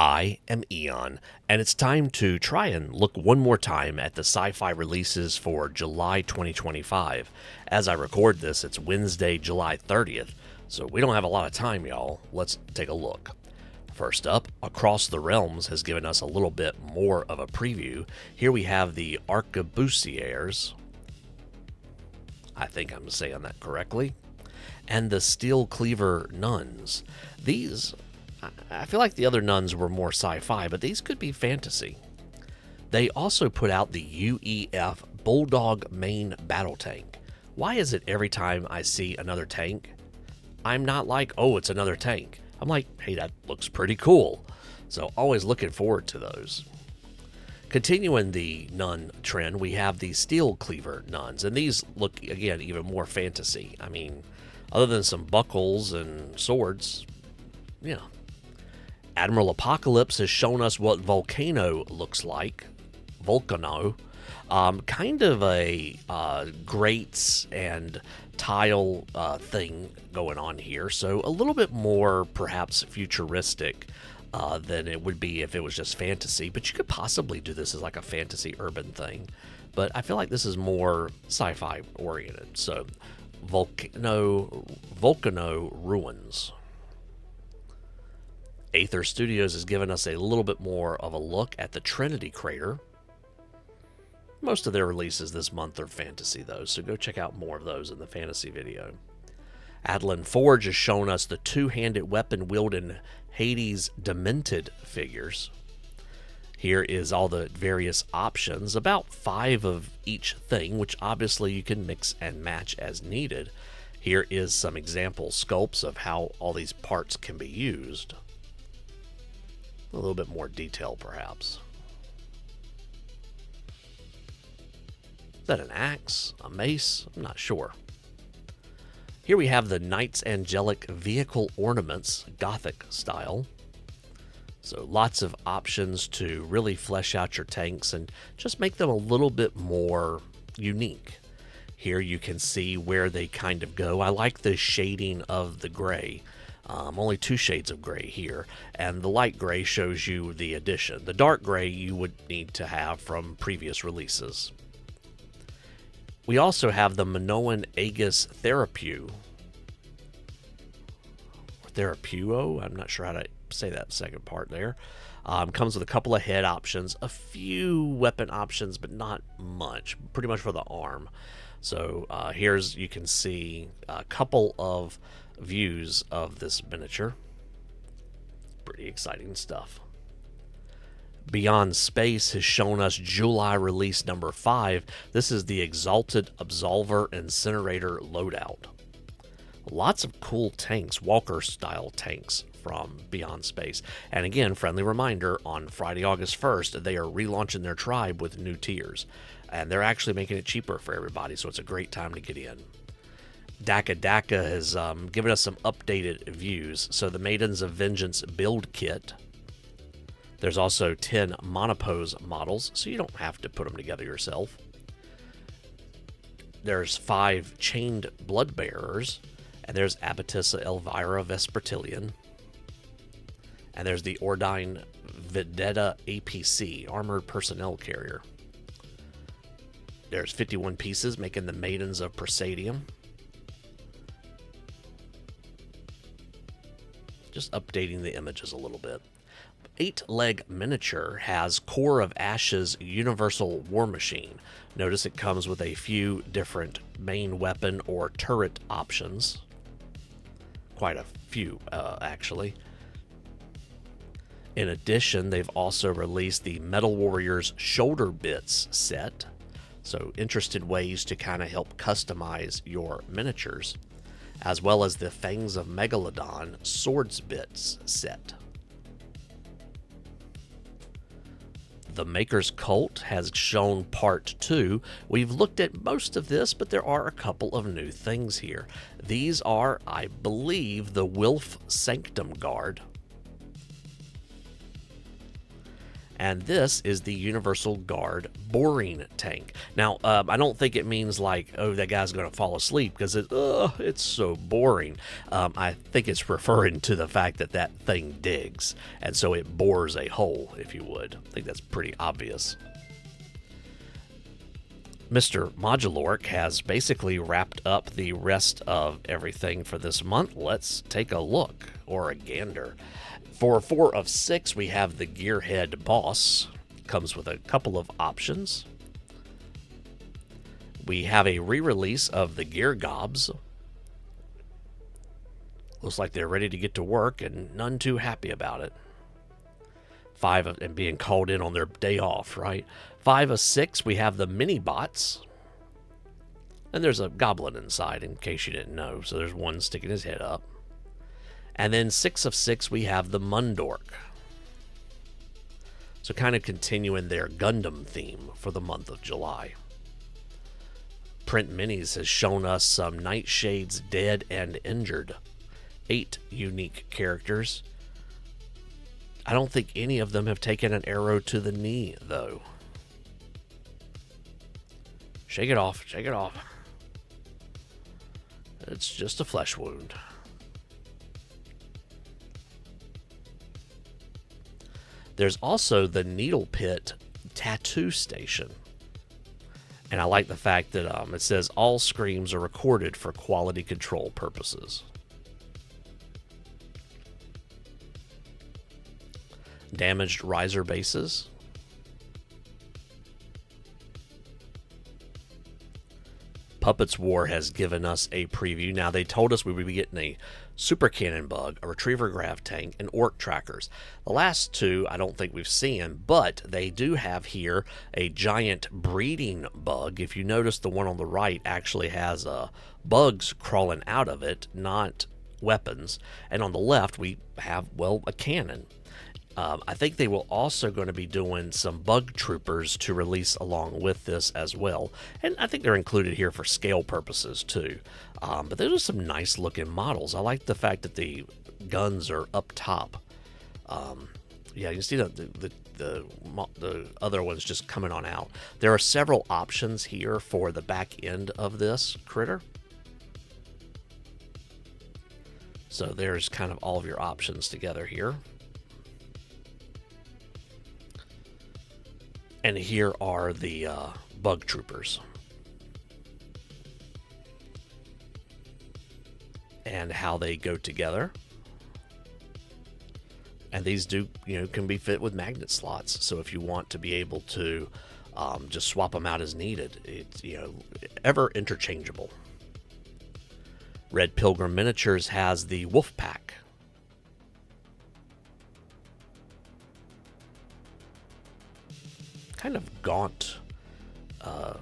I am Eon, and it's time to try and look one more time at the Sci-Fi releases for July 2025. As I record this, it's Wednesday, July 30th, so we don't have a lot of time, y'all. Let's take a look. First up, Across the Realms has given us a little bit more of a preview. Here we have the Arquebusiers. I think I'm saying that correctly. And the Steel Cleaver Nuns. These, I feel like the other nuns were more sci-fi, but these could be fantasy. They also put out the UEF Bulldog Main Battle Tank. Why is it every time I see another tank, I'm not like, oh, it's another tank. I'm like, hey, that looks pretty cool. So always looking forward to those. Continuing the nun trend, we have the Steel Cleaver Nuns, and these look, again, even more fantasy. I mean, other than some buckles and swords, yeah. AdmiralApocalypse has shown us what Volcano looks like. Volcano. Kind of a grates and tile thing going on here. So a little bit more, perhaps, futuristic than it would be if it was just fantasy. But you could possibly do this as like a fantasy urban thing. But I feel like this is more sci-fi oriented. So Volcano Ruins. Aether Studios has given us a little bit more of a look at the Trinity Crater. Most of their releases this month are fantasy, though, so go check out more of those in the fantasy video. Atlan Forge has shown us the two-handed weapon-wielding Hades Demented figures. Here is all the various options, about 5 of each thing, which obviously you can mix and match as needed. Here is some example sculpts of how all these parts can be used. A little bit more detail, perhaps. Is that an axe? A mace? I'm not sure. Here we have the Knights Angelic Vehicle Ornaments, Gothic style. So lots of options to really flesh out your tanks and just make them a little bit more unique. Here you can see where they kind of go. I like the shading of the gray. Only 2 shades of gray here, and the light gray shows you the addition. The dark gray you would need to have from previous releases. We also have the Minoan Aegis Therapew. Therapuo? I'm not sure how to say that second part there. Comes with a couple of head options, a few weapon options, but not much. Pretty much for the arm. So here's, you can see a couple of views of this miniature. Pretty exciting stuff. Beyond Space has shown us July release number 5. This is the Exalted Absolver Incinerator loadout. Lots of cool tanks, Walker style tanks from Beyond Space. And again, friendly reminder, on Friday, August 1st, they are relaunching their tribe with new tiers. And they're actually making it cheaper for everybody, so it's a great time to get in. DakkaDakka has given us some updated views. So the Maidens of Vengeance build kit. There's also 10 monopose models, so you don't have to put them together yourself. There's 5 chained blood bearers, and there's Abbatissa Elvira Vespertilian. And there's the Ordine Vedetta APC, Armored Personnel Carrier. There's 51 pieces, making the Maidens of Presadium. Just updating the images a little bit. 8-leg miniature has Core of Ashes Universal War Machine. Notice it comes with a few different main weapon or turret options. Quite a few, actually. In addition, they've also released the Metal Warriors Shoulder Bits set. So interested ways to kind of help customize your miniatures, as well as the Fangs of Megalodon Swords Bits set. The Maker's Cult has shown part 2. We've looked at most of this, but there are a couple of new things here. These are, I believe, the Wilf Sanctum Guard. And this is the Universal Guard boring tank. Now, I don't think it means like, oh, that guy's going to fall asleep because it's so boring. I think it's referring to the fact that that thing digs, and so it bores a hole, if you would. I think that's pretty obvious. Mr. Modulork has basically wrapped up the rest of everything for this month. Let's take a look, or a gander. For 4 of 6, we have the Gearhead Boss. Comes with a couple of options. We have a re-release of the Gear Gobs. Looks like they're ready to get to work and none too happy about it. 5 of, and being called in on their day off, right? 5 of 6, we have the Mini Bots. And there's a goblin inside, in case you didn't know. So there's one sticking his head up. And then 6 of 6, we have the Mundork. So kind of continuing their Gundam theme for the month of July. Print Minis has shown us some Nightshade's Dead and Injured. 8 unique characters. I don't think any of them have taken an arrow to the knee, though. Shake it off, shake it off. It's just a flesh wound. There's also the Needle Pit Tattoo Station. And I like the fact that it says all screams are recorded for quality control purposes. Damaged riser bases. Puppetswar has given us a preview. Now, they told us we would be getting a Super Cannon Bug, a Retriever Grav Tank, and Orc Trackers. The last 2 I don't think we've seen, but they do have here a giant breeding bug. If you notice, the one on the right actually has bugs crawling out of it, not weapons. And on the left, we have, well, a cannon. I think they will also going to be doing some bug troopers to release along with this as well. And I think they're included here for scale purposes too. But those are some nice looking models. I like the fact that the guns are up top. Yeah, you can see the other ones just coming on out. There are several options here for the back end of this critter. So there's kind of all of your options together here. And here are the bug troopers. And how they go together. And these do, can be fit with magnet slots. So if you want to be able to just swap them out as needed, it's, ever interchangeable. Red Pilgrim Miniatures has the Wolf Pack. Kind of gaunt, I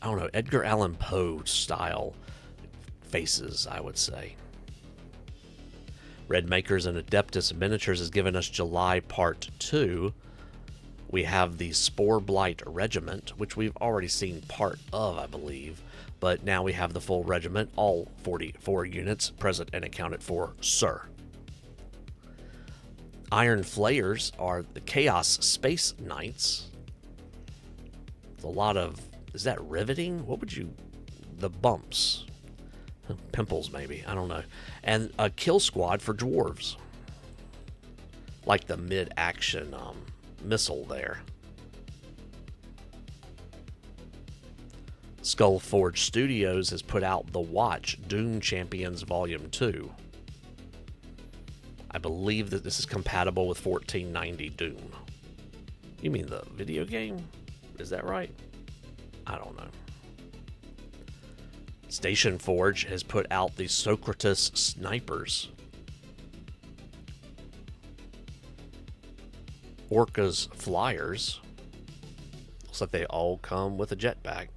don't know, Edgar Allan Poe style faces, I would say. RedMakers and Adeptus Miniatures has given us July Part 2. We have the Spore Blight Regiment, which we've already seen part of, I believe. But now we have the full regiment, all 44 units present and accounted for, sir. Iron Flayers are the Chaos Space Knights. It's a lot of, is that riveting? What would you, the bumps. Pimples, maybe, I don't know. And a Kill Squad for Dwarves. Like the mid-action missile there. SkullForge Studios has put out The Watch Doom Champions Volume 2. I believe that this is compatible with 1490 Doom. You mean the video game? Is that right? I don't know. StationForge has put out the Socrates Snipers. Orca's Flyers. Looks like they all come with a jetpack.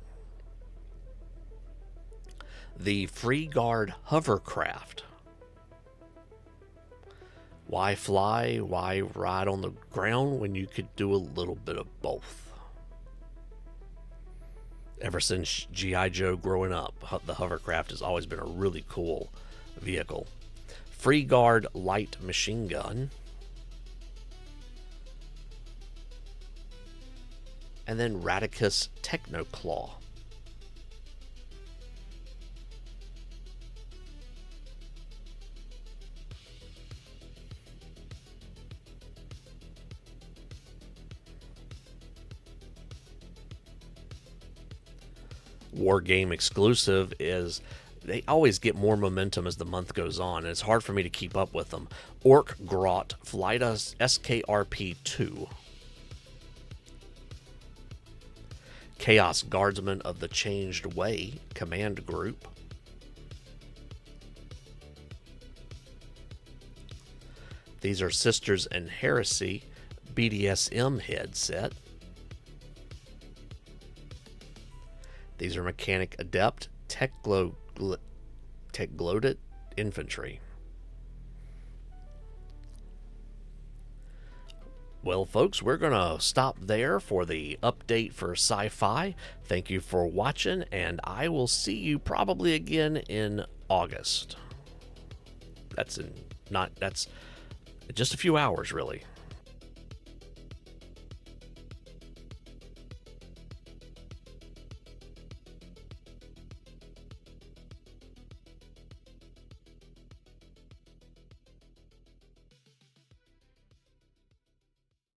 The Free Guard Hovercraft. Why fly? Why ride on the ground when you could do a little bit of both? Ever since G.I. Joe growing up, the hovercraft has always been a really cool vehicle. Free Guard Light Machine Gun. and then Radicus Technoclaw. Wargame Exclusive is, they always get more momentum as the month goes on, and it's hard for me to keep up with them. Orc Grot Flytus SKRP2. Chaos Guardsman of the Changed Way Command Group. These are Sisters in Heresy BDSM headset. These are Mechanic Adept Techglodit Infantry. Well, folks, we're going to stop there for the update for Sci-Fi. Thank you for watching, and I will see you probably again in August. That's just a few hours, really.